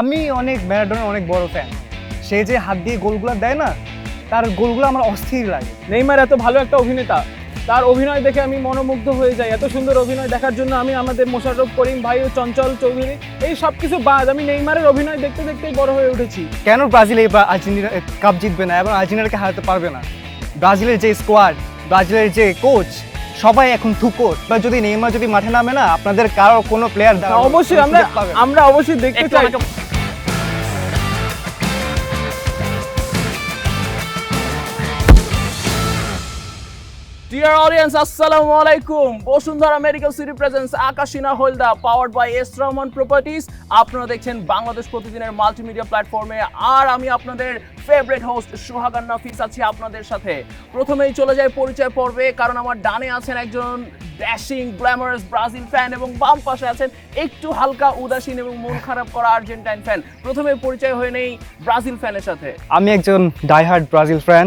আমি অনেক ম্যারাডোনার অনেক বড় ফ্যান। সে যে হাত দিয়ে গোলগুলো দেয় না, তার গোলগুলো আমার অস্থির লাগে। নেইমার এত ভালো একটা অভিনেতা, তার অভিনয় দেখে আমি মনোমুগ্ধ হয়ে যাই। এত সুন্দর অভিনয় দেখার জন্য আমি আমাদের মোশাররফ করিম ভাই ও চঞ্চল চৌধুরী এই সব কিছু বাদ আমি নেইমারের অভিনয় দেখতে দেখতেই বড় হয়ে উঠেছি। কেন ব্রাজিল এবার আর্জেন্টিনা কাপ জিতবে না এবং আর্জেন্টিনাকে হারাতে পারবে না? ব্রাজিলের যে স্কোয়াড, ব্রাজিলের যে কোচ, সবাই এখন থুকোর। বা যদি নেইমার যদি মাঠে নামে না, আপনাদের কারো কোনো প্লেয়ার অবশ্যই আমরা অবশ্যই দেখতে চাই। Dear audience, assalamu alaikum. Bashundhara medical city presents আকাশিনা হলদা powered by S Rahman properties. আপনারা দেখছেন বাংলাদেশ প্রতিদিনের মাল্টিমিডিয়া প্ল্যাটফর্মে, আর আমি আপনাদের ফেভারিট হোস্ট সুহাগান নাফিস আছি আপনাদের সাথে। প্রথমেই চলে যায় পরিচয় পর্বে, কারণ আমার ডানে আছেন একজন ড্যাশিং গ্ল্যামারাস ব্রাজিল ফ্যান এবং বাম পাশে আছেন একটু হালকা উদাসীন এবং মন খারাপ করা আর্জেন্টাইন ফ্যান। প্রথমে পরিচয় হয়ে নেই ব্রাজিল ফ্যানের সাথে। আমি একজন ডাইহার্ড ব্রাজিল ফ্যান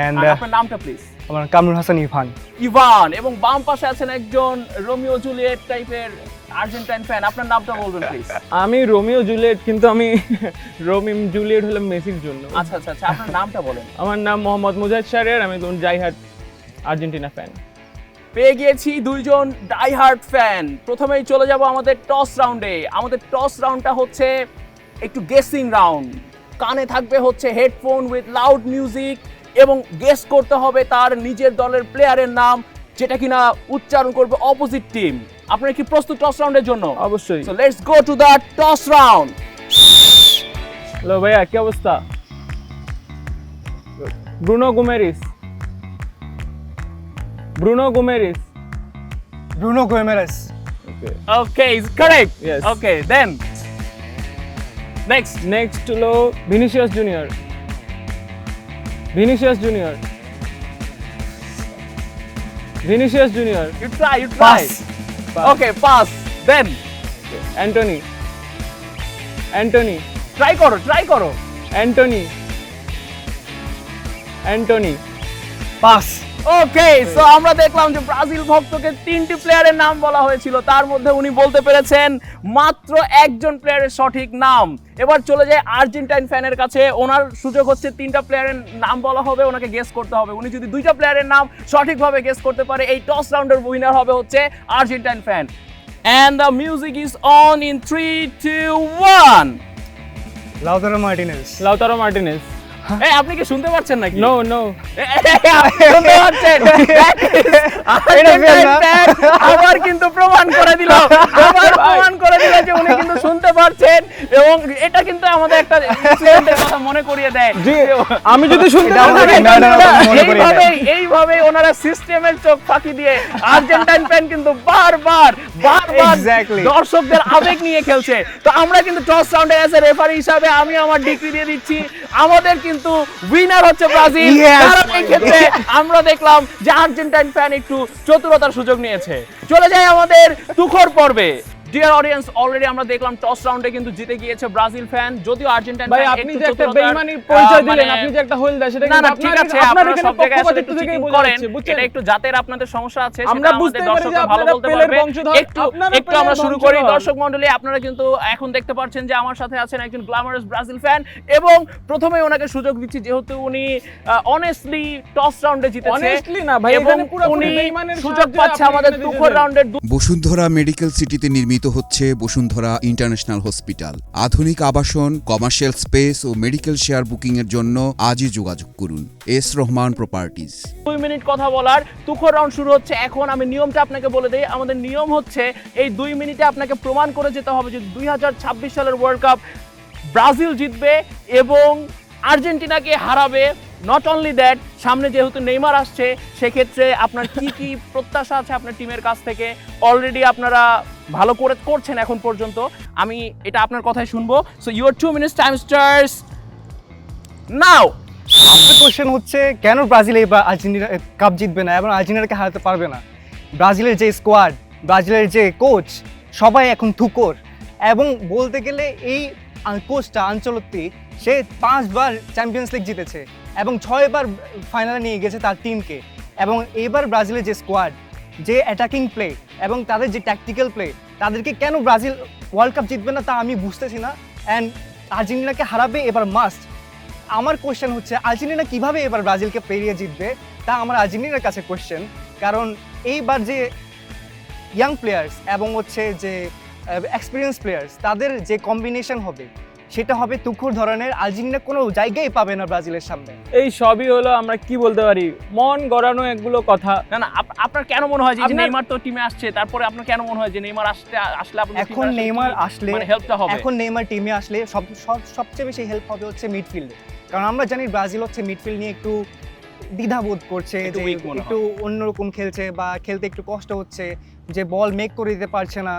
এন্ড আপনার নামটা প্লিজ। আমার কামরুল হাসান ইভান। ইভান। এবং বাম পাশে আছেন একজন রোমিও জুলিয়েট টাইপের আর্জেন্টাইন ফ্যান। আপনার নামটা বলবেন প্লিজ। আমি রোমিও জুলিয়েট, কিন্তু আমি রোমিও জুলিয়েট হলাম মেসির জন্য। আচ্ছা আচ্ছা আচ্ছা, আপনার নামটা বলেন। আমার নাম মোহাম্মদ মুজাহিদ শাহরিয়ার, আমি একজন ডাইহার্ড আর্জেন্টিনা ফ্যান। পেয়ে গিয়েছি দুইজন ডাইহার্ড ফ্যান। প্রথমেই চলে যাব আমাদের টস রাউন্ডে। আমাদের টস রাউন্ডটা হচ্ছে একটু গেসিং রাউন্ড। কানে থাকবে হচ্ছে হেডফোন উইথ লাউড মিউজিক এবং গেস করতে হবে তার নিজের দলের প্লেয়ারের নাম, যেটা কিনা উচ্চারণ করবে অপোজিট টিম। আপনারা কি প্রস্তুত টস রাউন্ডের জন্য? অবশ্যই। So let's go to the toss round. Hello ভাইয়া, কি অবস্থা? Bruno Guimaraes. Bruno Guimaraes. Okay, is correct. Yes. Okay, then next. Next হলো Vinicius Junior. You try. Pass. Okay, pass. Then Antony. try করো. Antony. Pass. Okay, so আমরা দেখলাম যে Brazil ভক্তকে তিনটি প্লেয়ারের নাম বলা হয়েছিল, তার মধ্যে উনি বলতে পেরেছেন মাত্র একজন প্লেয়ারের সঠিক নাম। এবার চলে যায় আর্জেন্টাইন ফ্যানের কাছে। ওনার সুযোগ হচ্ছে তিনটা প্লেয়ারের নাম বলা হবে, ওনাকে গেস করতে হবে। উনি যদি দুইটা প্লেয়ারের নাম সঠিকভাবে গেস করতে পারে, এই টস রাউন্ডের উইনার হবে হচ্ছে Argentine fan. And the music is on in 3, 2, 1. Lautaro Martinez. এই আপনি কি শুনতে পাচ্ছেন নাকি? নো শুনতে পাচ্ছেন? আবার কিন্তু প্রমাণ করে দিল যে উনি কিন্তু শুনতে পাচ্ছেন, এবং এটা কিন্তু আমাদের একটা ইনসিডেন্টের কথা মনে করিয়ে দেয়। আমি যদি শুনতে এইভাবে ওনারা সিস্টেমের চোখ ফাঁকি দিয়ে আর্জেন্টাইন ফ্যান কিন্তু বারবার Exactly. দর্শকদের আবেগ নিয়ে খেলছে। তো আমরা কিন্তু টস রাউন্ডে এসে রেফারি হিসাবে আমি আমার ডিগ্রি দিয়ে দিচ্ছি, আমাদের কিন্তু উইনার হচ্ছে ব্রাজিল। কারণ এই ক্ষেত্রে আমরা দেখলাম যে আর্জেন্টাইন ফ্যান একটু চতুরতার সুযোগ নিয়েছে। চলে যায় আমাদের তুখর পর্বে। ডিয়ার অডিয়েন্স, অলরেডি আমরা দেখলাম টস রাউন্ডে কিন্তু জিতে গিয়েছে ব্রাজিল ফ্যান, যদিও আর্জেন্টাইন ভাই ফ্যান আপনি একটু যে একটা চতুরতার বেঈমানির পরিচয় দিলেন, আপনি যে একটা হোলদা, সেটা না কিন্তু না ঠিক আছে, আপনারা সব জায়গায় আসলে একটু চিটিং করেন, এটা একটু জাতের আপনাদের সমস্যা আছে, আমরা সেটা বুঝতে আমাদের পারি যে দর্শকরা ভালো আপনারা বলতে পেলের পারবে। বংশধর, একটু আমরা শুরু করি। দর্শক মণ্ডলী, আপনারা কিন্তু এখন দেখতে পাচ্ছেন যে আমার সাথে আছেন একজন গ্ল্যামারাস ব্রাজিল ফ্যান, এবং প্রথমেই ওনাকে সুযোগ দিচ্ছি যেহেতু উনি অনেস্টলি টস রাউন্ডে জিতেছে। অনেস্টলি না ভাই, এবং এখানে পুরো উনি বেঈমানের সুযোগ সাহায্যে পাচ্ছে আপনি আমাদের এখানে তুখর জিতেছেন। রাউন্ডের বসুন্ধরা মেডিকেল সিটিতে নির্মিত হচ্ছে বসুন্ধরা ইন্টারন্যাশনাল হসপিটাল। আধুনিক আবাসন, কমার্শিয়াল স্পেস ও মেডিকেল শেয়ার বুকিং এর জন্য আজই যোগাযোগ করুন এস রহমান প্রপার্টিজ। 2 মিনিট কথা বলার তুখর রাউন্ড শুরু হচ্ছে এখন। আমি নিয়মটা আপনাকে বলে দেই। আমাদের নিয়ম হচ্ছে এই 2 মিনিটে আপনাকে প্রমাণ করে যেতে হবে যে 2026 সালের ওয়ার্ল্ড কাপ ব্রাজিল জিতবে এবং আর্জেন্টিনাকে হারাবে। নট অনলি দ্যাট, সামনে যেহেতু নেইমার আসছে, সেক্ষেত্রে আপনার কি প্রত্যাশা আছে আপনার টিমের কাছ থেকে? অলরেডি আপনারা ভালো করে করছেন এখন পর্যন্ত, আমি এটা আপনার কথাই শুনবো। So your 2 minutes time starts now. আপনার কোশ্চেন হচ্ছে কেন ব্রাজিল এবার আর্জেন্টিনা কাপ জিতবে না এবং আর্জেন্টিনাকে হারাতে পারবে না? ব্রাজিলের যে স্কোয়াড, ব্রাজিলের যে কোচ, সবাই এখন থুকোর। এবং বলতে গেলে এই কোচটা আঞ্চলত্তি, সে 5 বার চ্যাম্পিয়ন্স লিগ জিতেছে এবং 6 বার ফাইনালে নিয়ে গেছে তার টিমকে। এবং এবার ব্রাজিলের যে স্কোয়াড, যে অ্যাটাকিং প্লে এবং তাদের যে ট্যাকটিক্যাল প্লে, তাদেরকে কেন ব্রাজিল ওয়ার্ল্ড কাপ জিতবে না তা আমি বুঝতেছি না। অ্যান্ড আর্জেন্টিনাকে হারাবে এবার মাস্ট। আমার কোয়েশ্চেন হচ্ছে আর্জেন্টিনা কিভাবে এবার ব্রাজিলকে পেরিয়ে জিতবে, তা আমার আর্জেন্টিনার কাছে কোয়েশ্চেন। কারণ এইবার যে ইয়াং প্লেয়ার্স এবং হচ্ছে যে এক্সপিরিয়েন্স প্লেয়ার্স, তাদের যে কম্বিনেশন হবে সেটা হবে তুখোড় ধরনের। আর্জেন্টিনা কোনো জায়গায় পাবে না ব্রাজিলের সামনে। এই সবই হলো আমরা কি বলতে পারি, মন গড়ানো এগুলো কথা। না না, আপনার কেন মনে হয় যে আপনার- নেইমার তো টিমে আসছে, তারপরে আপনার কেন মনে হয় যে নেইমার আসলে আপনার এখন নেইমার আসলে মানে হেল্পটা হবে? এখন নেইমার টিমে আসলে সবচেয়ে বেশি হেল্প হবে হচ্ছে মিডফিল্ডে। কারণ আমরা জানি ব্রাজিল হচ্ছে মিডফিল্ড নিয়ে একটু দ্বিধাবোধ করছে, একটু যে weak মনে হয়। একটু অন্যরকম খেলছে বা খেলতে একটু কষ্ট হচ্ছে, যে বল মেক করে দিতে পারছে না।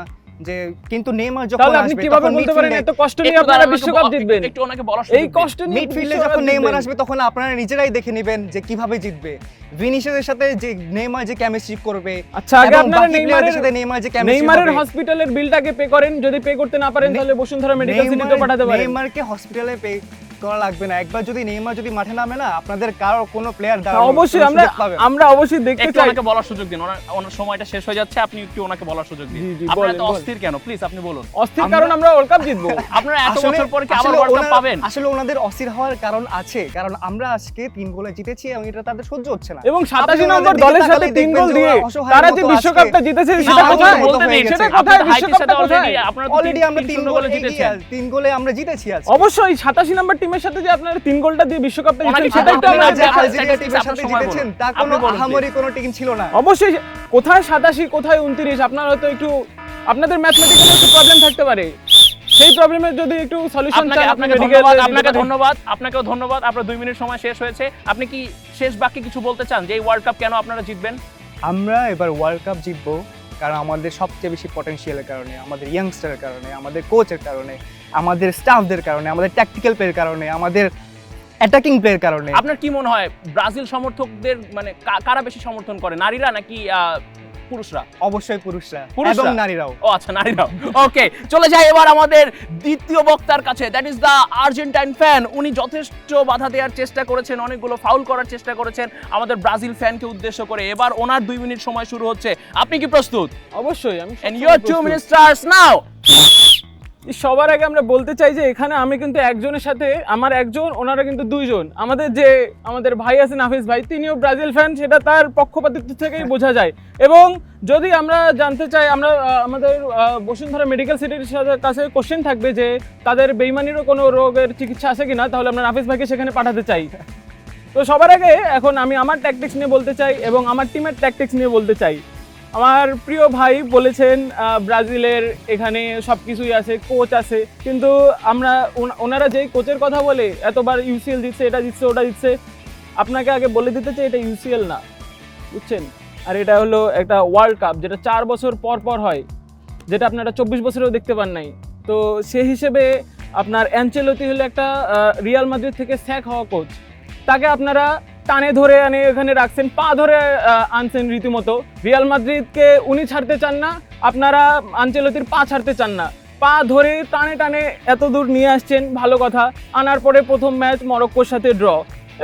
যে কিন্তু নেইমার যখন তাহলে আপনি আসবে কিভাবে তখন বলতে পারেন মিডফিল্ডে এত কষ্ট নিয়ে একটু আপনারা দাঁড়ান, বিশ্বকাপ জিতবেন? একটু ওনাকে বলার এই কষ্ট নিয়ে মিডফিল্ডে বিশ্বকাপ যখন নেইমার জিতবেন। আসবে তখন আপনারা নিজেরাই দেখে নেবেন যে কিভাবে জিতবে। ভিনিসিয়াসের সাথে যে নেইমার যে কেমিস্ট্রি করবে, আচ্ছা আগে এবং আপনারা বাকি প্লেয়ারদের সাথে নেইমার যে কেমিস্ট্রি নেইমারের হবে। হসপিটালের বিলটাকে পে করেন, যদি পে করতে না পারেন তাহলে বসুন্ধরা মেডিকেল সিটিতে পাঠাতে পারেন। নেইমারকে হসপিটালে পে করা লাগবে না। একবার যদি নেইমার যদি মাঠে নামে না, আপনাদের কারো কোনো প্লেয়ার অবশ্যই আমরা অবশ্যই দেখতে একটু চাই। ওনাকে বলার সুযোগ দিন, ওনার সময়টা শেষ হয়ে যাচ্ছে, আপনি একটু ওনাকে বলার সুযোগ দিন। জি, জি, আপনারা বলেন, এত বলেন। অস্থির কেন, প্লিজ আপনি বলুন। অস্থির কারণ আমরা ওয়ার্ল্ড কাপ জিতবো। আপনারা এত আসলে- বছর পরে কি আবার আসলে ওয়ার্ল্ড কাপ ওনারা- পাবেন? আসলে ওনাদের অস্থির হওয়ার কারণ আছে, কারণ আমরা আজকে 3 গোলে জিতেছি এবং এটা তাদের সহ্য হচ্ছে না। এবং আপনি 87 ওনাদের নম্বর দিকে দলের সাথে তাকালেই 3 গোল দেখবেন যে দিয়ে ওরা অসহায়ের তারা যে মতো বিশ্বকাপটা আজকে জিতেছে না, সেটা আমাকে কোথায়? বলতে দিন। সেটা আপনাদের কোথায়? হাইতির সাথে বিশ্বকাপটা already কোথায়? আপনারা তো অলরেডি আমরা 3 0 গোলে জিতেছেন। 3 গোলে আমরা জিতেছি আজকে। অবশ্যই 87 নম্বর টিমের সাথে যে আপনারা 3 গোলটা দিয়ে বিশ্বকাপটা ওনাকে জিতেছেন সেটা একটু আপনারা আমরা যে আপনার আলজেরিয়া টিমের আপনার সাথে সময় জিতেছেন বলুন। তা আপনি কোনো বলুন, আহামরি কোনো টিম ছিল না। অবশ্যই কোথায় 87 কোথায় 29 আপনার হয়তো একটু আপনাদের ম্যাথমেটিক্যালি একটু প্রবলেম থাকতে পারে, সেই প্রবলেমের যদি একটু সলিউশন চান আপনাকেও ধন্যবাদ, আপনাকেও ধন্যবাদ। আপনার 2 মিনিট সময় শেষ হয়েছে। আপনি কি শেষ বাক্যে কিছু বলতে চান যে এই ওয়ার্ল্ড কাপ কেন আপনারা জিতবেন? আমরা এবার ওয়ার্ল্ড কাপ জিতবো কারণ আমাদের সবচেয়ে বেশি পটেনশিয়ালের কারণে, আমাদের ইয়াংস্টারের কারণে, আমাদের কোচের কারণে, আমাদের স্টাফদের কারণে, আমাদের ট্যাকটিক্যাল প্লেয়ার কারণে, আমাদের অ্যাটাকিং প্লেয়ার কারণে। আপনার কি মনে হয় ব্রাজিল সমর্থকদের মানে কারা বেশি সমর্থন করে, নারীরা নাকি পুরুষরা? অবশ্যই পুরুষরা পুরুষরা? এবং নারীরাও। ও আচ্ছা, নারীরাও। ওকে, চলে যাই এবার আমাদের দ্বিতীয় বক্তার কাছে। That is the Argentine fan. উনি যথেষ্ট বাধা দেওয়ার চেষ্টা করেছেন, অনেকগুলো ফাউল করার চেষ্টা করেছেন আমাদের ব্রাজিল ফ্যানকে উদ্দেশ্য করে। এবার ওনার 2 মিনিট সময় শুরু হচ্ছে। আপনি কি প্রস্তুত? অবশ্যই আমি and your 2 minute starts now. সবার আগে আমরা বলতে চাই যে এখানে আমি কিন্তু একজনের সাথে আমার একজন, ওনারা কিন্তু 2 জন। আমাদের ভাই আছেন হাফিজ ভাই, তিনিও ব্রাজিল ফ্যান, সেটা তার পক্ষপাতিত্ব থেকেই বোঝা যায়। এবং যদি আমরা জানতে চাই, আমরা আমাদের বসুন্ধরা মেডিকেল সিটির কাছে কোশ্চেন থাকবে যে তাদের বেইমানিরও কোনো রোগের চিকিৎসা আছে কিনা, তাহলে আমরা হাফিজ ভাইকে সেখানে পাঠাতে চাই। তো সবার আগে এখন আমি আমার ট্যাকটিক্স নিয়ে বলতে চাই এবং আমার টিমের ট্যাকটিক্স নিয়ে বলতে চাই। আমার প্রিয় ভাই বলেছেন ব্রাজিলের এখানে সব কিছুই আছে, কোচ আছে, কিন্তু ওনারা যেই কোচের কথা বলে এতবার ইউসিএল জিতছে, এটা জিতছে, ওটা জিতছে, আপনাকে আগে বলে দিতে চাই এটা ইউসিএল না, বুঝছেন? আর এটা হলো একটা ওয়ার্ল্ড কাপ, যেটা 4 বছর পর পর হয়, যেটা আপনারা 24 বছরেও দেখতে পান নাই। তো সেই হিসেবে আপনার অ্যানচেলোতি হলো একটা রিয়াল মাদ্রিদ থেকে স্যাক হওয়া কোচ, তাকে আপনারা টানে ধরে আনে এখানে রাখছেন, পা ধরে আনছেন রীতিমতো। রিয়াল মাদ্রিদকে উনি ছাড়তে চান না, আপনারা আনচেলতির পা ছাড়তে চান না, পা ধরে টানে টানে এত দূর নিয়ে আসছেন, ভালো কথা। আনার পরে প্রথম ম্যাচ মরক্কোর সাথে ড্র,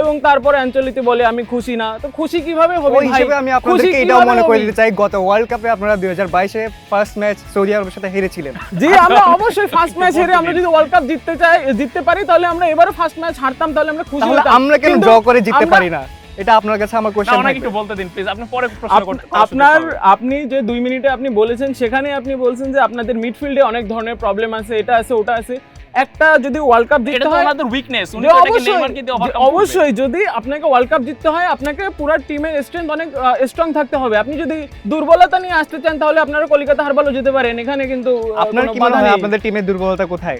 এবং তারপরে আঞ্চলিতে বলে আমি খুশি না। তো খুশি কিভাবে হবে ওই ভাই? হিসেবে আমি আপনাদেরকে এটাও মনে করে দিতে চাই, গত ওয়ার্ল্ড কাপে আপনারা 2022-এ ফার্স্ট ম্যাচ সৌদি আরবের সাথে হেরেছিলেন। জি, আমরা অবশ্যই ফার্স্ট ম্যাচ হেরে আমরা যদি ওয়ার্ল্ড কাপ জিততে পারি, তাহলে আমরা এবারে ফার্স্ট ম্যাচ হারতাম, তাহলে আমরা খুশি তাহলে হতাম। আমরা কেন কিন্তু ড্র করে জিততে আমরা- পারি না? এটা আপনার কাছে আমার না, কোশ্চেন ওনাকে থাকবে। একটু বলতে দিন প্লিজ। আপনি পরে প্রশ্ন করতে আপনি যে 2 মিনিটে আপনি বলেছেন, সেখানে আপনি বলছেন যে আপনাদের মিডফিল্ডে অনেক ধরনের প্রবলেম আছে, এটা আছে, ওটা আছে। একটা যদি ওয়ার্ল্ড কাপ এটা জিততে তো হয়, ওনাদের উইকনেস, উনি যে তো এটাকে নেইমারকে দিয়ে ওভারকাম করবে। অবশ্যই যদি আপনাকে ওয়ার্ল্ড কাপ জিততে হয়, আপনাকে পুরো টিমের স্ট্রেংথ অনেক স্ট্রং থাকতে হবে। আপনি যদি দুর্বলতা নিয়ে আসতে চান, তাহলে আপনারা কলকাতা হারবালও যেতে পারেন, এখানে কিন্তু আপনার কোনো কি বাধা মনে হয় নেই। আপনাদের টিমের দুর্বলতা কোথায়?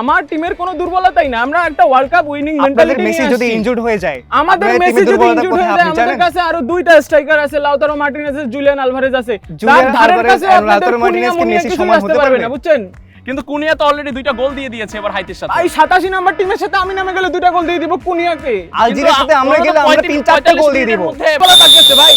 আমার টিমের কোনো দুর্বলতাই না, আমরা একটা ওয়ার্ল্ড কাপ উইনিং আপনাদের মেন্টালিটি মেসি নিয়ে যদি আসছি। ইনজুর্ড হয়ে যায়, আমাদের আপনাদের মেসি টিমের যদি দুর্বলতা ইনজুর্ড কোথায় হয়ে যায়, আপনি আমাদের জানেন? কাছে আরো 2টা স্ট্রাইকার আছে, লাউতারো মার্টিনেজ, জুলিয়ান আলভারেজ আছে। জুলিয়ান তার ধারের আলভারেজ কাছে আর আপনাদের লাউতারো কুনিয়া মার্টিনেজ কি মুনিয়া মেসির কিছুই সমান আসতে হতে পারবে পারবে? না, বুঝছেন? কিন্তু কুনিয়া তো অলরেডি 2টা গোল দিয়ে দিয়েছে এবার হাইতির সাথে। এই 87 নাম্বার টিমের সাথে আমি নামে গেলে 2টা গোল দিয়ে দিব কুনিয়াকে। আলজেরিয়ার সাথে আমরা গেলে আমরা 3-4টা গোল দিয়ে দিব। বলা থাকছে ভাই।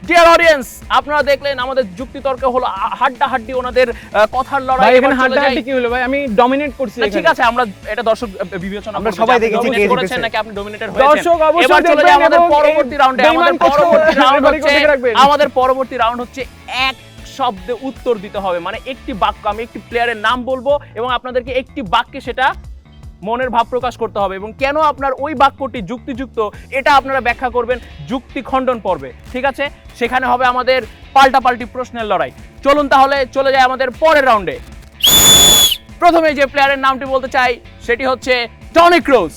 ডিয়ার অডিয়েন্স, আপনারা দেখলেন আমাদের যুক্তিতর্ক হলো হাড্ডাহাড্ডি, ওনাদের কথার লড়াই। ভাই এখানে এবার চলে হাড্ডাহাড্ডি যাই। কি হলো ভাই? আমি ডমিনেট করছি না, ঠিক এখানে। আছে, আমরা এটা দর্শক বিবেচনা আমরা করব সবাই যে আপনি দেখেছি কে dominate করেছেন জিতেছে। নাকি আপনি ডমিনেটেড হয়েছেন। দর্শক অবশ্যই এবার চলে যাই দেখবেন আমাদের এবং পরবর্তী রাউন্ডে। বেঈমান আমাদের কোচকে পরবর্তী রাউন্ড রেফারি হচ্ছে করে রাখবেন। আমাদের পরবর্তী রাউন্ড হচ্ছে শব্দে উত্তর দিতে হবে, মানে একটি বাক্য, আমি একটি প্লেয়ারের নাম বলবো এবং আপনাদেরকে একটি বাক্যে সেটা মনের ভাব প্রকাশ করতে হবে এবং কেন আপনার ওই বাক্যটি যুক্তিযুক্ত এটা আপনারা ব্যাখ্যা করবেন যুক্তি খণ্ডন পর্বে, ঠিক আছে? সেখানে হবে আমাদের পাল্টাপাল্টি প্রশ্নের লড়াই। চলুন তাহলে চলে যায় আমাদের পরের রাউন্ডে। প্রথমে যে প্লেয়ারের নামটি বলতে চাই সেটি হচ্ছে টনি ক্রুজ।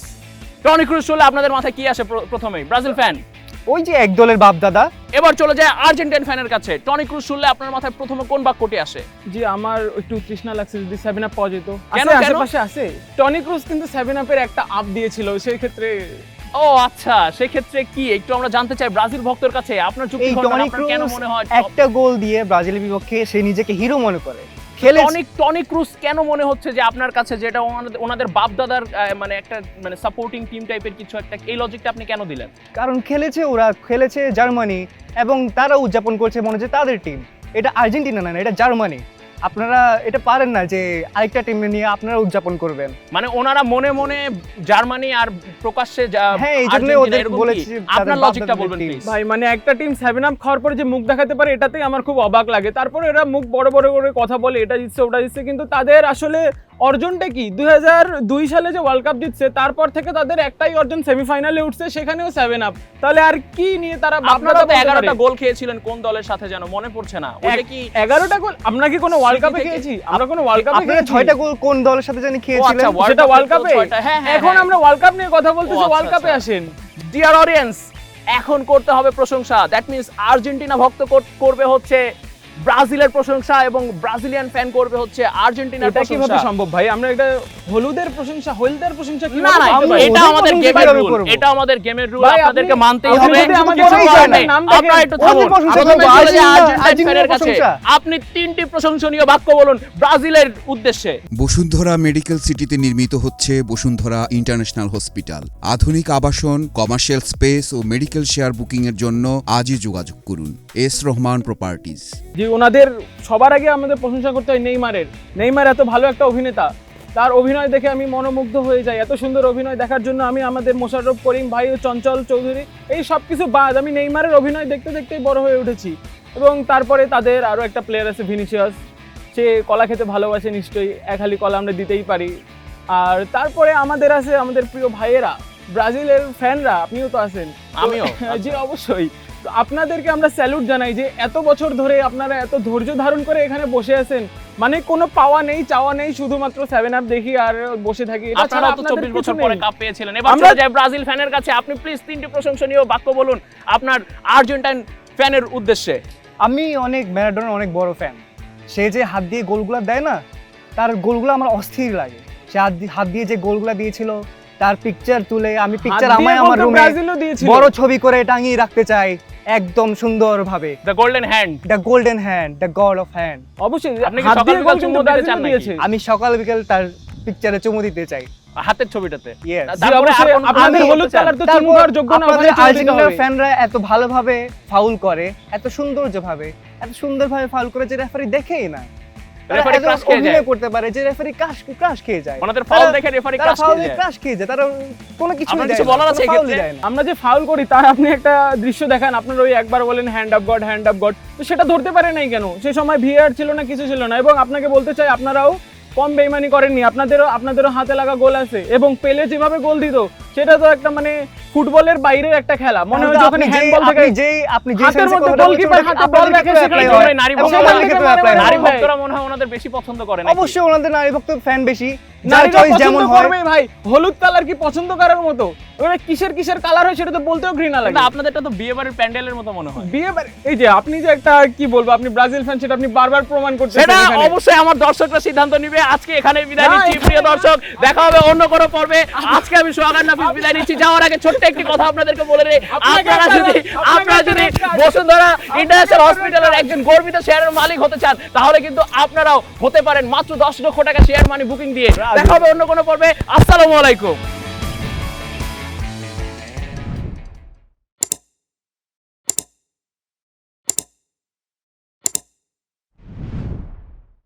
টনি ক্রুজ শুনলে আপনাদের মাথায় কি আসে প্রথমেই? Brazil fan. ওই যে এক দলের বাপ দাদা। এবার চলে যায় আর্জেন্টাইন ফ্যানের কাছে। টনি ক্রুজ শুনলে আপনার মাথায় প্রথমে কোন বাক্যটি আসে? জি, আমার একটু তৃষ্ণা লাগছে, যদি 7 আপ পাওয়া যেত। কেন, আছে, কেন? আশেপাশে আছে। টনি ক্রুজ কিন্তু 7 আপের একটা আপ দিয়েছিল, সেই ক্ষেত্রে। ও আচ্ছা, সেক্ষেত্রে কি একটু আমরা জানতে চাই ব্রাজিল ভক্তর কাছে আপনার যুক্তি এই খণ্ডন, টনি আপনার কেন ক্রুজ মনে হয় একটা গোল দিয়ে ব্রাজিলের বিপক্ষে সে নিজেকে হিরো মনে করে টনি ক্রুজ কেন মনে হচ্ছে যে আপনার কাছে, যেটা ওনাদের বাপ দাদার মানে একটা মানে সাপোর্টিং টিম টাইপের কিছু একটা, এই লজিকটা আপনি কেন দিলেন? কারণ ওরা খেলেছে জার্মানি এবং তারা উদযাপন করছে মনে হচ্ছে তাদের টিম। এটা আর্জেন্টিনা না, এটা জার্মানি। আপনারা এটা পারেন না যে আরেকটা টিম নিয়ে আপনারা উদযাপন করবেন। মানে ওনারা মনে মনে জার্মানি আর প্রকাশ্যে হ্যাঁ, এই জন্য ওদের বলেছি আপনার লজিকটা বলবেন প্লিজ ভাই। মানে একটা টিম 7 আপ খাওয়ার পরে যে মুখ দেখাতে পারে, এটাতেই আমার খুব অবাক লাগে। তারপরে এরা মুখ বড় বড় করে কথা বলে, এটা জিতছে ওটা জিতছে, কিন্তু তাদের আসলে অর্জনটা কি? 2002 সালে যে ওয়ার্ল্ড কাপ জিতছে তারপর থেকে তাদের একটাই অর্জন, সেমিফাইনালে উঠছে, সেখানেও 7 আপ। তাহলে আর কি নিয়ে তারা? আপনারা তো 11টা গোল খেয়েছিলেন কোন দলের সাথে যেন মনে পড়ছে না, ওটা কি 11টা গোল? আমরা কি কোনো ওয়ার্ল্ড কাপে খেয়েছি? আমরা কোনো ওয়ার্ল্ড কাপে আপনারা 6টা গোল কোন দলের সাথে জানি খেয়েছিলেন? সেটা ওয়ার্ল্ড কাপে। হ্যাঁ, এখন আমরা ওয়ার্ল্ড কাপ নিয়ে কথা বলতেছি, ওয়ার্ল্ড কাপে আসেন। ডিয়ার অডিয়েন্স, এখন করতে হবে প্রশংসা। দ্যাট মিন্স আর্জেন্টিনা ভক্ত করবে হচ্ছে ব্রাজিলের প্রশংসা এবং ব্রাজিলিয়ান ফ্যান করবে হচ্ছে আর্জেন্টিনার এটা প্রশংসা। কিভাবে সম্ভব ভাই? আমরা এটা হলুদের প্রশংসা, হলদের প্রশংসা না কিভাবে না, করতে পারি? এটা আমাদের ওদের গেমের প্রশংসা রুল, করবো। এটা আমাদের গেমের রুল, ভাই, আপনাদেরকে আপনি- মানতেই আপনি হবে। যদি আমাকে কিছু বলেই করার দেন, নেই। নাম আপনারা দেখেন। একটু থামুন। ওদের প্রশংসা প্রথমে করবো, চলে যায় আর্জেন্টিনা- আর্জেন্টাইন ফ্যানের আর্জেন্টিনার কাছে। প্রশংসা। আপনি 3টি প্রশংসনীয় বাক্য বলুন ব্রাজিলের উদ্দেশ্যে। বসুন্ধরা মেডিকেল সিটিতে নির্মিত হচ্ছে বসুন্ধরা ইন্টারন্যাশনাল হসপিটাল। আধুনিক আবাসন, কমার্শিয়াল স্পেস ও মেডিকেল শেয়ার বুকিংয়ের জন্য আজই যোগাযোগ করুন এস রহমান প্রপার্টিজ। যে ওনাদের সবার আগে আমাদের প্রশংসা করতে হয় নেইমারের। নেইমার এত ভালো একটা অভিনেতা, তার অভিনয় দেখে আমি মনোমুগ্ধ হয়ে যাই। এত সুন্দর অভিনয় দেখার জন্য আমি আমাদের মোশাররফ করিম ভাই ও চঞ্চল চৌধুরী, এই সব কিছু বাদ আমি নেইমারের অভিনয় দেখতে দেখতেই বড় হয়ে উঠেছি। এবং তারপরে তাদের আরও একটা প্লেয়ার আছে ভিনিসিয়াস, সে কলা খেতে ভালোবাসে নিশ্চয়ই, এক হালি কলা আমরা দিতেই পারি। আর তারপরে আমাদের আছে আমাদের প্রিয় ভাইয়েরা, ব্রাজিলের ফ্যানরা, আপনিও তো আছেন। আমিও। জি অবশ্যই। তো আপনাদেরকে আমরা স্যালুট জানাই যে এত বছর ধরে আপনারা এত ধৈর্য ধারণ করে এখানে বসে আছেন। মানে কোনো পাওয়া নেই, চাওয়া নেই, শুধুমাত্র 7 আপ দেখি আর বসে থাকি। এটা ছাড়া আপনারা তো আপনাদের 24 কিছু বছর নেই। পরে কাপ পেয়েছিলেন। এবার আমরা- চলে যায় ব্রাজিল ফ্যানের কাছে। আপনি প্লিজ 3টি প্রশংসনীয় বাক্য বলুন আপনার আর্জেন্টাইন ফ্যানের উদ্দেশ্যে। আমি অনেক ম্যারাডোনার অনেক বড় ফ্যান। সে যে হাত দিয়ে গোলগুলো দেয় না, তার গোলগুলো আমার অস্থির লাগে। সে হাত দিয়ে যে গোলগুলো দিয়েছিল, তার পিকচার তুলে আমি পিকচার হাত দিয়ে আমার বলতে রুমে ব্রাজিলও দিয়েছিল। বড় ছবি করে টাঙিয়ে রাখতে চাই একদম সুন্দরভাবে। The golden hand. The golden hand, the god of hand. অবশ্যই আপনি কি হাত সকাল দিয়ে বিকাল গোল চুমু কিন্তু দিতে চান ব্রাজিলও নাকি? দিয়েছে। আমি সকাল বিকেল তার পিকচারে চুমু দিতে চাই। হাতের ছবিটাতে। Yes. জি, তারপরে আর অবশ্যই কোনো- আপনাদের আমি- হলুদ কালার তো চুমু তারপর খাওয়ার যোগ্য না, আপনাদের ওখানে চলে যেতে আর্জেন্টিনার হবে। ফ্যানরা এত ভালোভাবে ফাউল করে, এত সৌন্দর্যভাবে, এত সুন্দরভাবে ফাউল করে যে রেফারি দেখেই না। তারা রেফারি এত ক্রাশ খেয়ে যায়। অভিনয় করতে পারে যে রেফারি ক্রাশ খেয়ে যায়। ওনাদের ফাউল দেখে রেফারি তারা ক্রাশ ফাউল খেয়ে যায়। ক্রাশ খেয়ে যায়, তারা কোনো কিছু আপনার দেয় কিছু না, বলার আছে কোনো foul এক্ষেত্রে? দেয় না। আমরা যে ফাউল করি তার আপনি একটা দৃশ্য দেখান, আপনার ওই একবার বলেন hand up god, hand up god, তো সেটা ধরতে পারে নাই কেন? সেই সময় ভিআর ছিল না, কিছু ছিল না। এবং আপনাকে বলতে চাই আপনারাও কম বেইমানি করেননি, আপনাদেরও হাতে লাগা গোল আছে। এবং পেলে যেভাবে গোল দিত সেটা তো একটা মানে ফুটবলের বাইরের একটা খেলা মনে হয়। যখন হ্যান্ডবল থেকে আপনি যে হাতের sense এ মধ্যে কথাটা গোলকিপার বলছেন, হাতে আপনাদের বল রাখে, ক্ষেত্রেও সেখানে apply জন্য হয়। নারী এবং ভক্তরা- আমাদের ক্ষেত্রেও apply নারী হয়। ভক্তরা মনে হয় ওনাদের বেশি পছন্দ করে নাকি? অবশ্যই ওনাদের নারী ভক্ত ফ্যান বেশি, যার নারীরা চয়েস পছন্দ যেমন হয়। করবে ভাই। হলুদ কালার কি পছন্দ করার মতো? ওরা কিসের কালার হয় সেটা তো বলতেও ঘৃণা লাগে। না, আপনাদেরটা তো বিয়ে বাড়ির প্যান্ডেলের মতো মনে হয়। বিয়ে বাড়ি, এই যে আপনি যে একটা কি বলবো, আপনি ব্রাজিল ফ্যান সেটা আপনি বারবার প্রমাণ করতেছেন সেটা এখানে। অবশ্যই আমার দর্শকরা সিদ্ধান্ত নিবে। আজকে এখানে বিদায় না, নিচ্ছি এখানে- প্রিয় দর্শক, দেখা হবে অন্য কোনো পর্বে। আজকে আমি সোহাগার নাফিস বিদায় নিচ্ছি। যাওয়ার আগে ছোট্ট একটি কথা আপনাদেরকে বলে নেই, আপনারা যদি বসুন্ধরা ইন্টারন্যাশনাল হসপিটালের একজন গর্বিত শেয়ারের মালিক হতে চান তাহলে কিন্তু আপনারাও হতে পারেন মাত্র 10 লক্ষ টাকা শেয়ার মানি বুকিং দিয়ে। দেখা হবে অন্য কোনো পর্বে। আসসালামু আলাইকুম।